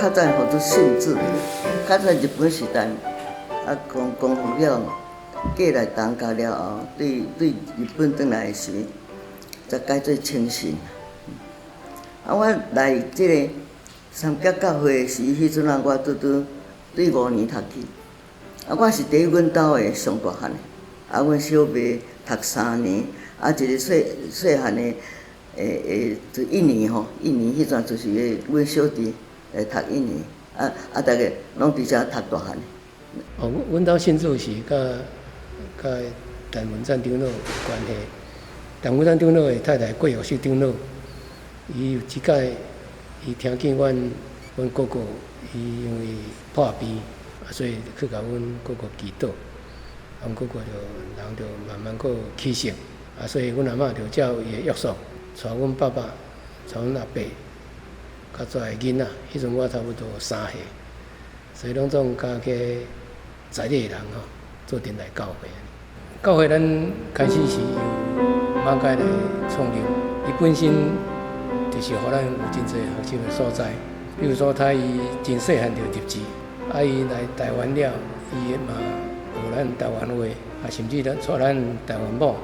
较早好多性质，较早日本时代，公服了，过来东家了后，对日本转来时，才改做清信。我来即个三甲教会时，迄阵我拄对5年读去，我是第一阮兜的上大汉的，阮小妹读3年，一个细汉的，就1年吼，1年迄阵就是阮小弟读1年，大家拢伫遮读大汉的。阮兜信主是甲陈文赞长老有关系。陈文赞长老的太太郭玉秀长老，伊有一届，伊听见阮哥哥伊因为破病，所以去甲阮哥哥祈祷，阮哥哥就慢慢个起醒，所以阮阿嬷就照伊的约束，带阮爸爸，带阮阿伯，较早的囡仔，迄阵我差不多3岁，所以拢总加去在地的人吼，做阵来教会。教会咱开始是由马街来创立，伊本身就是互咱有真侪学习的所在。比如说，他伊真细汉就入籍，伊来台湾了，伊嘛学咱台湾话，甚至咱带咱台湾某，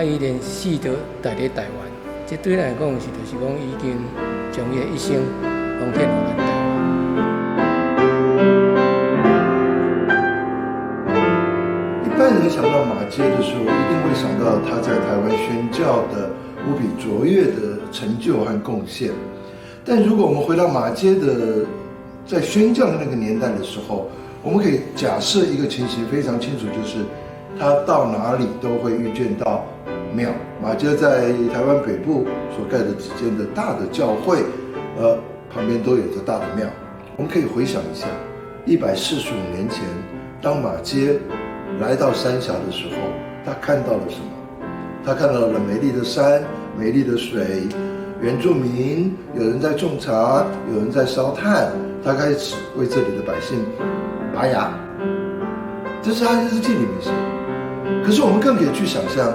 伊连死都待咧台湾。这对咱来讲是，就是讲已经将伊的一生奉献互咱台湾。一般人想到马偕的时候，一定会想到他在台湾宣教的无比卓越的成就和贡献。但如果我们回到马偕的在宣教的那个年代的时候，我们可以假设一个情形非常清楚，就是他到哪里都会遇见到庙。马偕在台湾北部所盖的几间的大的教会，旁边都有着大的庙。我们可以回想一下，145年前，当马偕来到三峡的时候，他看到了什么？他看到了美丽的山、美丽的水，原住民，有人在种茶，有人在烧炭，他开始为这里的百姓拔牙。这是他日记里面写的。可是我们更可以去想象，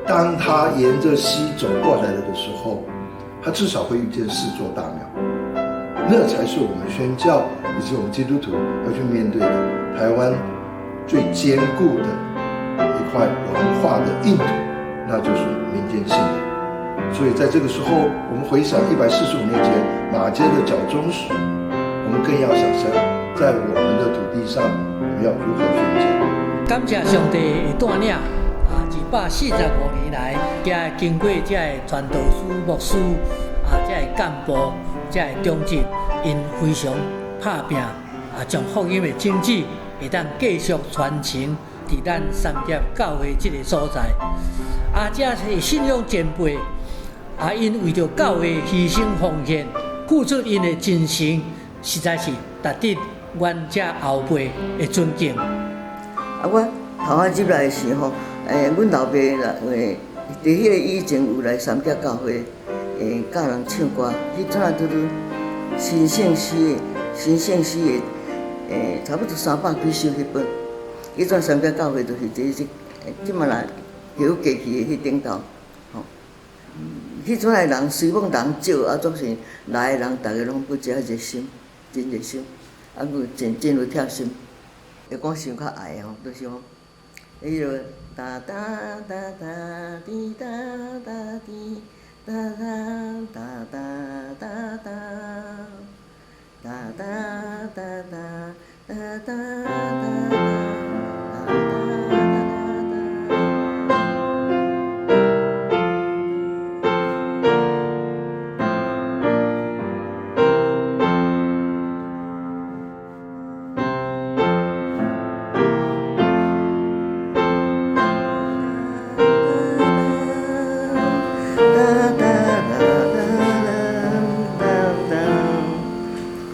当他沿着溪走过来了的时候，他至少会遇见4座大庙。那才是我们宣教以及我们基督徒要去面对的台湾最坚固的一块文化的硬土，那就是民间信仰。所以在这个时候，我们回想145年前马偕的脚踪时，我们更要想象，在我们的土地上，我们要如何宣教。感谢上帝的带领，245年来，才经过这的传道师、牧师这的干部、这的中职，因非常打拼，将福音的种子会当继续传承伫咱三甲教会这个所在。这是信仰前辈。因为着教会牺牲奉献，付出因的真诚，实在是值得阮这后辈的尊敬。我头仔入来时吼，阮老爸啦，伫迄个以前有来三甲教会，教人唱歌，迄阵拄新圣诗的，差不多300几首迄本。迄阵三甲教会就是即马来叫过去的迄顶头。迄阵的人虽讲人少，总是来的人，大家拢不遮热心，真热心，真有贴心。要讲伤较爱吼，就是讲，迄落哒哒哒哒滴哒哒滴哒哒哒哒哒哒哒哒哒哒哒哒哒。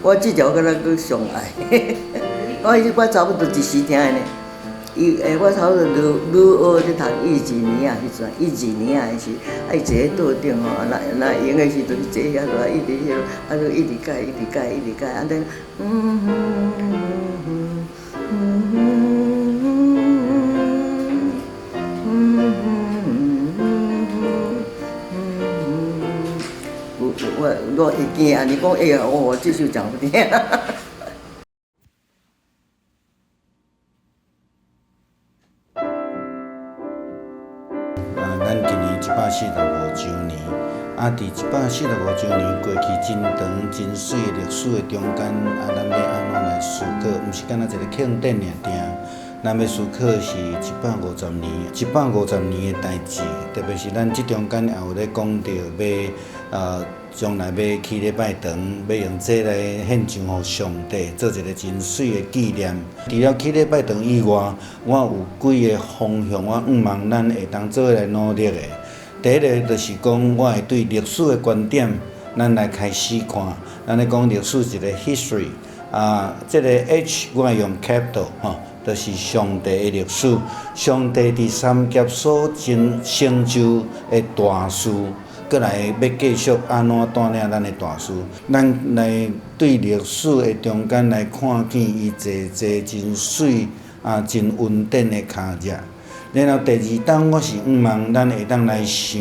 我即条敢若佫上爱，我差不多一时听的呢。我差不多愈学咧读12年啊，迄阵12年啊是，伊坐咧桌顶吼，那用的时就是坐遐落，一直就一直改，安尼，我会惊啊！你讲我继续讲不听。咱今年145周年，伫145周年过去真长真水的历史的中间，咱要安怎来思考？毋是干那一个庆典尔定，咱要思考是150年的代志，特别是咱即中间也有咧讲到要将来要起礼拜堂，要用这来献上互上帝，做一个真水的纪念。除了起礼拜堂以外，我有几个方向，我望咱会当做来努力的。第一个就是讲，我会对历史的观点，咱来开始看。咱咧讲历史一个 history， 这个 H 我会用 capital 就是上帝的历史，上帝伫三劫所成就的大事。过来要继续安怎带领咱的大事，咱来对历史的中间来看见伊坐真水真稳定的脚只。然后第二档我是望咱会当来想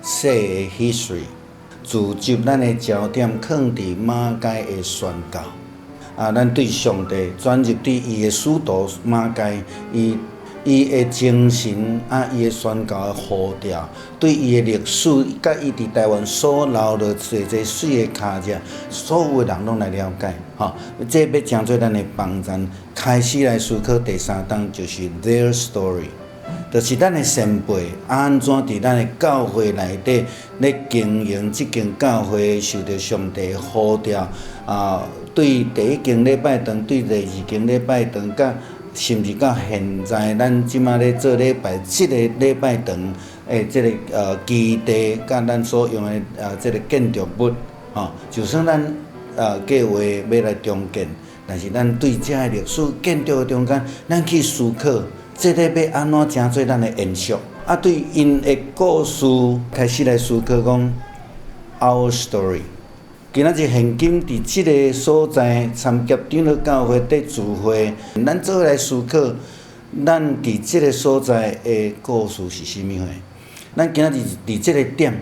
小的 history， 聚集咱的焦点放伫马街的宣教。咱对上帝转入伫伊的使徒马街，伊的精神伊的宣教的呼召，对伊的历史，甲伊伫台湾所留落济水的脚只，所有的人拢来了解，这要诚做咱的帮助。开始来思考第三档就是 their story， 就是咱的先辈安怎伫咱的教会内底咧经营即间教会，受到上帝的呼召对第一间礼拜堂，对第二间礼拜堂，甚至到现在，咱即马咧做礼拜，即个礼拜堂即个基地，甲咱所用的即个建筑物，就算咱计划要来重建，但是咱对遮个历史建筑的中间，咱去思考，即个要安怎诚做咱的延续。对因的故事开始来思考，讲 our story。今仔日现今伫即个所在，三峡长老教会伫聚会，咱做来思考，咱伫即个所在的故事是啥物货？咱今仔日伫即个点，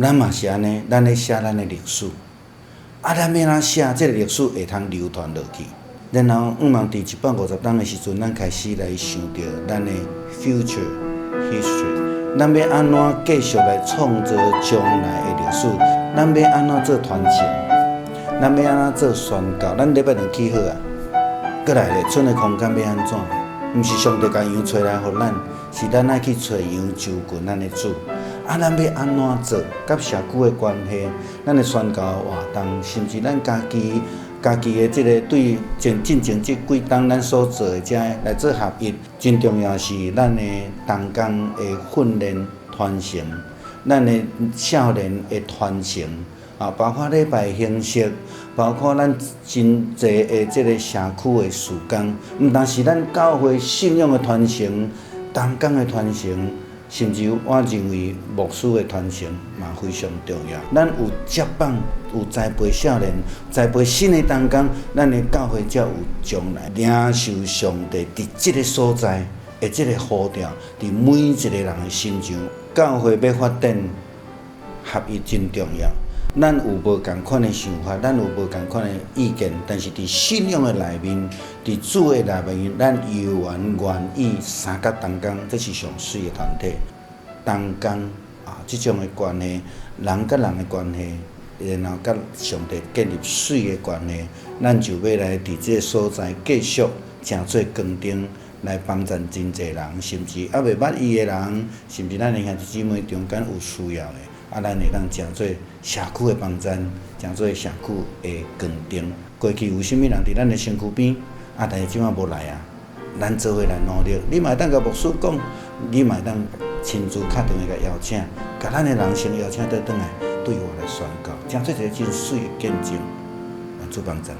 咱嘛是安尼，咱咧写咱的历史，咱要哪写即个历史会通流传落去？然后望伫150档的时阵，咱开始来想着咱的 future history， 咱要安怎继续来创造将来的历史？咱要安怎做传承？咱要安怎做宣教？咱礼拜堂起好过来咧，剩的空间要安怎？毋是上帝甲羊找来互咱，是咱爱去找羊周群咱的主。咱要安怎做？甲社区的关系，咱的宣教活动，甚至咱家己的即个对进前即几档咱所做的遮来做合一，真重要是咱的同工的训练传承。咱的少年的传承包括礼拜形式，包括咱真济的即个社区的事工，毋但是咱教会信仰的传承、同工的传承，甚至我认为牧师的传承嘛非常重要。咱有接棒，有栽培少年，栽培新的同工，咱的教会才有将来领受上帝伫即个所在的即个呼召，伫每一个人的心上。教会要发展，合一真重要。咱有无共款的想法，咱有无共款的意见，但是伫信仰的内面，伫主的内面，咱有愿意三甲同工，这是上水的团体。同工即种的关系，人甲人的关系，然后甲上帝建立水的关系，咱就要来伫这个所在继续诚做光灯。来帮助真济人，甚至未捌伊的人，甚至咱的兄弟姊妹中间有需要的，咱会当诚做社区的帮衬，诚做社区的光灯。过去有啥物人伫咱的身躯边，但是即摆无来咱做伙来努力。你嘛会当甲牧师讲，你嘛会当亲自敲电话甲邀请，甲咱的人先邀请倒转来，对我来宣告，诚做一个真水的见证，主帮助。